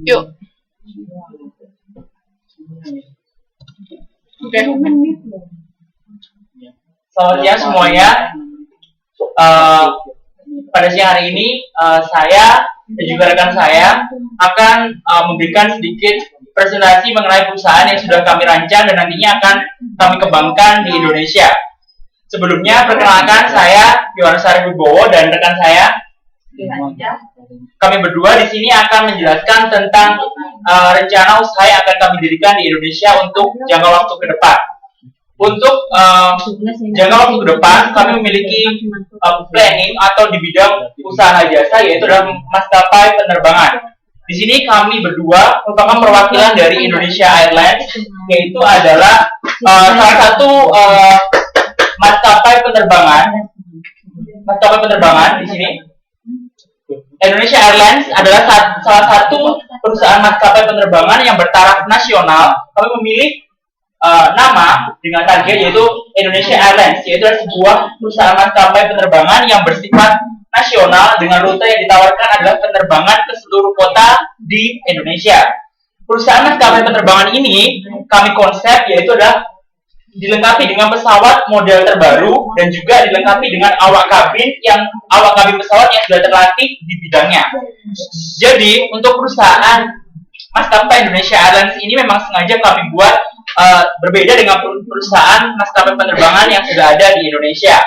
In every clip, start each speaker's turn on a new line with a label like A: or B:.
A: Yuk. Oke.
B: Selamat siang semuanya. Pada siang hari ini saya dan juga rekan saya akan memberikan sedikit presentasi mengenai perusahaan yang sudah kami rancang dan nantinya akan kami kembangkan di Indonesia. Sebelumnya perkenalkan, saya Yohanes Arif Wibowo dan rekan saya. Kami berdua di sini akan menjelaskan tentang rencana usaha yang akan kami dirikan di Indonesia untuk jangka waktu ke depan. Untuk jangka waktu ke depan, kami memiliki planning atau di bidang usaha jasa, yaitu dalam maskapai penerbangan. Di sini kami berdua merupakan perwakilan dari Indonesia Airlines, yaitu adalah salah satu maskapai penerbangan di sini. Indonesia Airlines adalah salah satu perusahaan maskapai penerbangan yang bertaraf nasional. Kami memilih nama dengan target yaitu Indonesia Airlines, yaitu adalah sebuah perusahaan maskapai penerbangan yang bersifat nasional dengan rute yang ditawarkan adalah penerbangan ke seluruh kota di Indonesia. Perusahaan maskapai penerbangan ini kami konsep yaitu adalah dilengkapi dengan pesawat model terbaru dan juga dilengkapi dengan awak kabin pesawat yang sudah terlatih di bidangnya. Jadi untuk perusahaan maskapai Indonesia Airlines ini memang sengaja kami buat berbeda dengan perusahaan maskapai penerbangan yang sudah ada di Indonesia.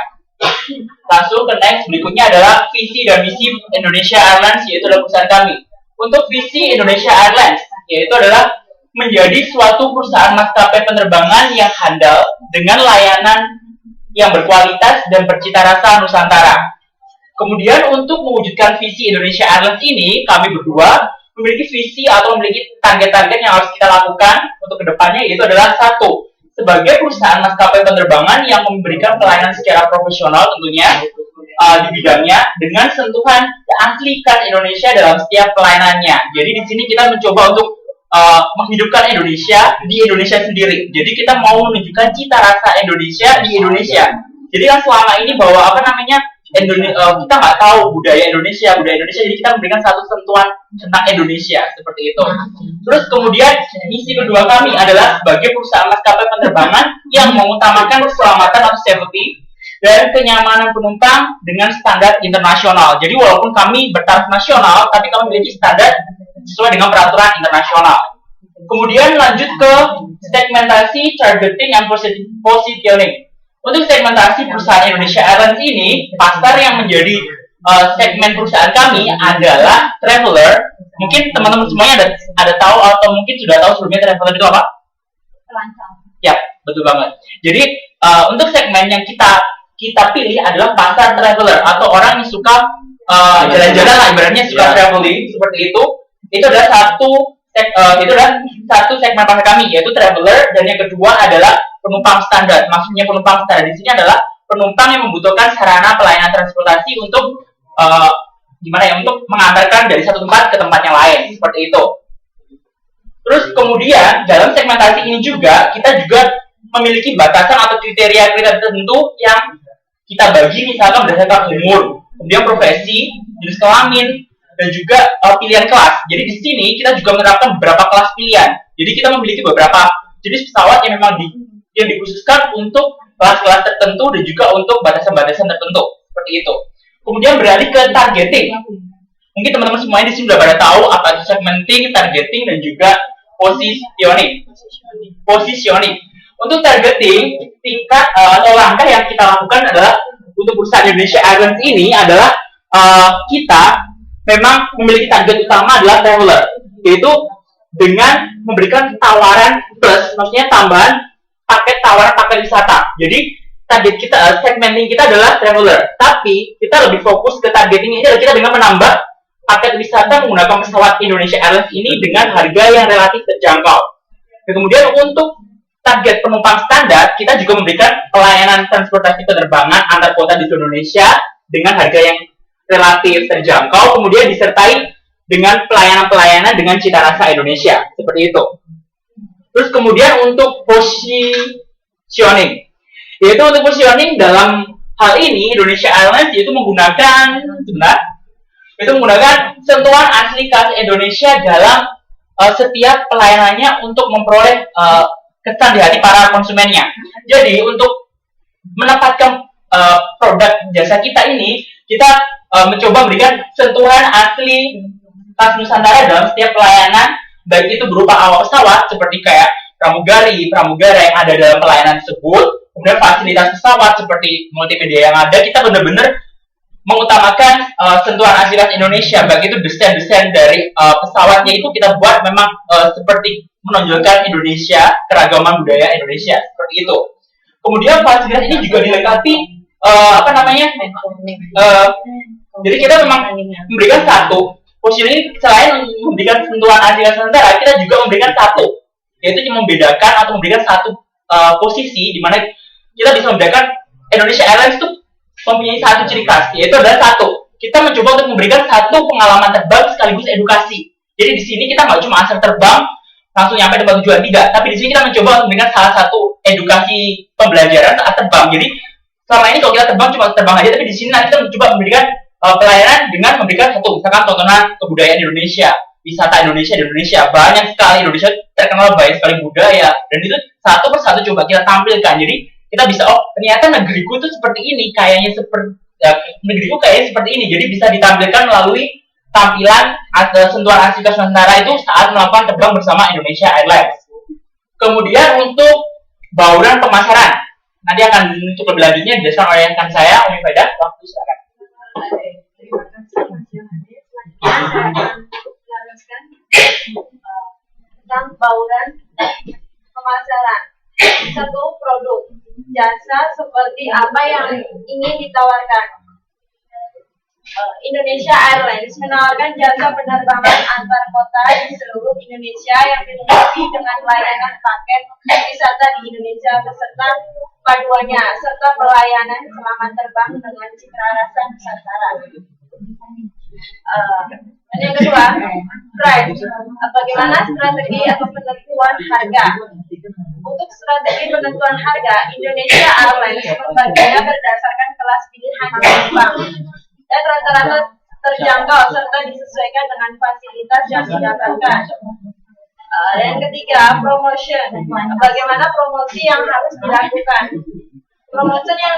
B: Langsung ke next, berikutnya adalah visi dan misi Indonesia Airlines, yaitu adalah perusahaan kami. Untuk visi Indonesia Airlines yaitu adalah menjadi suatu perusahaan maskapai penerbangan yang handal dengan layanan yang berkualitas dan bercita rasa Nusantara. Kemudian untuk mewujudkan visi Indonesia Airlines ini, kami berdua memiliki visi atau memiliki target-target yang harus kita lakukan untuk kedepannya, yaitu adalah satu, sebagai perusahaan maskapai penerbangan yang memberikan pelayanan secara profesional tentunya di bidangnya dengan sentuhan keaslian Indonesia dalam setiap pelayanannya. Jadi di sini kita mencoba untuk menghidupkan Indonesia di Indonesia sendiri. Jadi kita mau menunjukkan cita rasa Indonesia di Indonesia. Jadi kan selama ini bahwa kita nggak tahu budaya Indonesia, jadi kita memberikan satu sentuhan tentang Indonesia seperti itu. Terus kemudian misi kedua kami adalah sebagai perusahaan maskapai penerbangan yang mengutamakan keselamatan atau safety dan kenyamanan penumpang dengan standar internasional. Jadi walaupun kami bertaraf nasional, tapi kami memiliki standar sesuai dengan peraturan internasional. Kemudian lanjut ke segmentasi, targeting, dan positioning. Untuk segmentasi perusahaan Indonesia Airlines ini, pasar yang menjadi segmen perusahaan kami adalah traveler. Mungkin teman-teman semuanya ada tahu atau mungkin sudah tahu sebelumnya traveler itu apa?
C: Pelancong.
B: Ya, betul banget. Jadi untuk segmen yang kita pilih adalah pasar traveler atau orang yang suka jalan-jalan lah, ibaratnya suka traveling seperti itu. Itu adalah satu segmen pasar kami, yaitu traveler, dan yang kedua adalah penumpang standar. Maksudnya penumpang standar di sini adalah penumpang yang membutuhkan sarana pelayanan transportasi untuk untuk mengantarkan dari satu tempat ke tempat yang lain, seperti itu. Terus kemudian dalam segmentasi ini juga kita juga memiliki batasan atau kriteria tertentu yang kita bagi, misalkan berdasarkan umur, kemudian profesi, jenis kelamin, dan juga pilihan kelas. Jadi di sini kita juga menerapkan beberapa kelas pilihan. Jadi kita memiliki beberapa jenis pesawat yang memang yang dikhususkan untuk kelas-kelas tertentu dan juga untuk batasan-batasan tertentu seperti itu. Kemudian beralih ke targeting. Mungkin teman-teman semuanya di sini sudah pada tahu apa itu segmenting, targeting, dan juga positioning. Untuk targeting, tingkat atau langkah yang kita lakukan adalah untuk perusahaan Indonesia Airlines ini adalah kita memang memiliki target utama adalah traveler, yaitu dengan memberikan tawaran plus, maksudnya tambahan paket wisata. Jadi target kita, segmenting kita adalah traveler, tapi kita lebih fokus ke targeting ini adalah kita dengan menambah paket wisata menggunakan pesawat Indonesia Airlines ini dengan harga yang relatif terjangkau. Dan kemudian untuk target penumpang standar, kita juga memberikan pelayanan transportasi penerbangan antar kota di Indonesia dengan harga yang relatif terjangkau, kemudian disertai dengan pelayanan-pelayanan dengan cita rasa Indonesia, seperti itu. Terus kemudian untuk positioning, yaitu untuk positioning dalam hal ini Indonesia Airlines yaitu menggunakan itu menggunakan sentuhan asli khas Indonesia dalam setiap pelayanannya untuk memperoleh kesan di hati para konsumennya. Jadi untuk menempatkan produk jasa kita ini, kita mencoba memberikan sentuhan asli khas Nusantara dalam setiap pelayanan, baik itu berupa awak pesawat seperti kayak pramugari, pramugara yang ada dalam pelayanan tersebut, kemudian fasilitas pesawat seperti multimedia yang ada, kita benar-benar mengutamakan sentuhan asli khas Indonesia, baik itu desain-desain dari pesawatnya itu kita buat memang seperti menonjolkan Indonesia, keragaman budaya Indonesia, seperti itu. Kemudian fasilitas ini juga dilengkapi jadi kita memang memberikan satu posisi ini, selain memberikan sentuhan asli khas Nusantara, kita juga memberikan satu, yaitu membedakan atau memberikan satu posisi di mana kita bisa membedakan Indonesia Airlines itu mempunyai satu ciri khas, yaitu adalah satu, kita mencoba untuk memberikan satu pengalaman terbang sekaligus edukasi. Jadi di sini kita nggak cuma asal terbang langsung nyampe tempat tujuan, tidak, tapi di sini kita mencoba untuk memberikan salah satu edukasi pembelajaran saat terbang. Jadi selama ini kalau kita terbang cuma terbang aja, tapi di sini nanti kita mencoba memberikan pelayanan dengan memberikan satu, misalkan tontonan kebudayaan Indonesia, wisata Indonesia di Indonesia. Banyak sekali, Indonesia terkenal banyak sekali budaya, dan itu satu persatu coba kita tampilkan. Jadi kita bisa, oh ternyata negeriku itu seperti ini, kayaknya seperti negeriku kayaknya seperti ini. Jadi bisa ditampilkan melalui tampilan atau sentuhan asli khas Nusantara itu saat melakukan terbang bersama Indonesia Airlines. Kemudian untuk bauran pemasaran, nanti akan untuk lebih lanjutnya dijelaskan oleh rekan saya, Umi Faidah. Waktu silakan.
A: Terima kasih Mas Yohane. Selanjutnya saya akan menjelaskan tentang bauran pemasaran. Satu, produk jasa seperti apa yang ingin ditawarkan. Indonesia Airlines menawarkan jasa penerbangan antar kota di seluruh Indonesia yang dilengkapi dengan layanan paket wisata di Indonesia beserta paduannya serta pelayanan selama terbang dengan citra rasa Nusantara. Yang kedua, price. Bagaimana strategi atau penentuan harga? Untuk strategi penentuan harga, Indonesia Airlines membaginya berdasarkan kelas pilihan penumpang dan rata-rata terjangkau serta disesuaikan dengan fasilitas yang didapatkan. Yang ketiga, promotion. Bagaimana promosi yang harus dilakukan? Promosi yang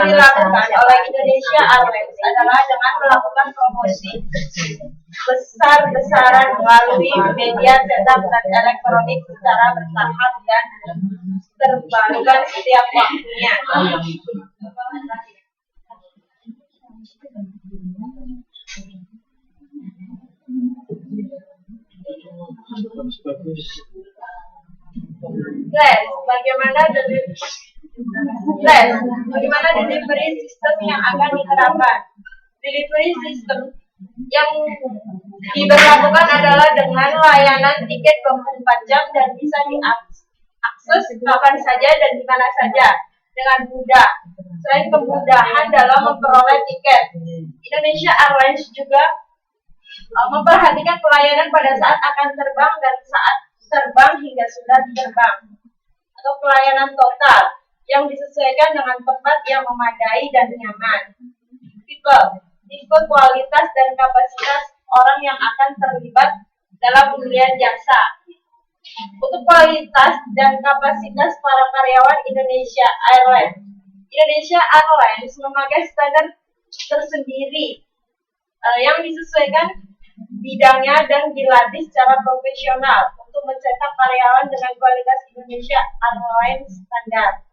A: dilakukan oleh Indonesia Airlines adalah dengan melakukan promosi besar-besaran melalui media cetak dan elektronik secara bertahap dan terbarukan setiap waktunya. Bagaimana delivery system yang akan diterapkan? Delivery system yang diberlakukan adalah dengan layanan tiket 24 jam dan bisa diakses kapan saja dan di mana saja dengan mudah. Selain kemudahan dalam memperoleh tiket, Indonesia Airlines juga memperhatikan pelayanan pada saat akan terbang dan saat terbang hingga sudah terbang, atau pelayanan total yang disesuaikan dengan tempat yang memadai dan nyaman. Tipe kualitas dan kapasitas orang yang akan terlibat dalam pembelian jasa. Untuk kualitas dan kapasitas para karyawan Indonesia Airlines memakai standar tersendiri yang disesuaikan bidangnya dan dilatih secara profesional untuk mencetak karyawan dengan kualitas Indonesia Airlines standar.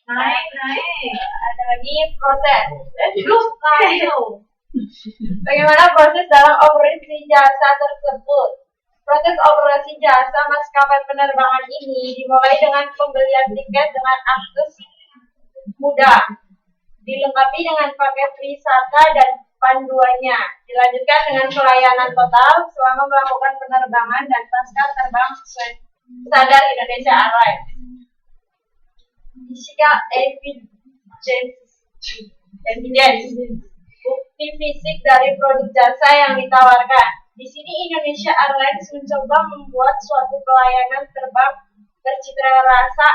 A: Naik. Ada lagi proses. Bagaimana proses dalam operasi jasa tersebut? Proses operasi jasa maskapai penerbangan ini dimulai dengan pembelian tiket dengan akses mudah, dilengkapi dengan paket wisata dan panduannya, dilanjutkan dengan pelayanan total selama melakukan penerbangan dan pasca terbang sesuai standar Indonesia Airlines. Physical evidence, bukti fisik dari produk jasa yang ditawarkan. Di sini Indonesia Airlines mencoba membuat suatu pelayanan terbang bercita rasa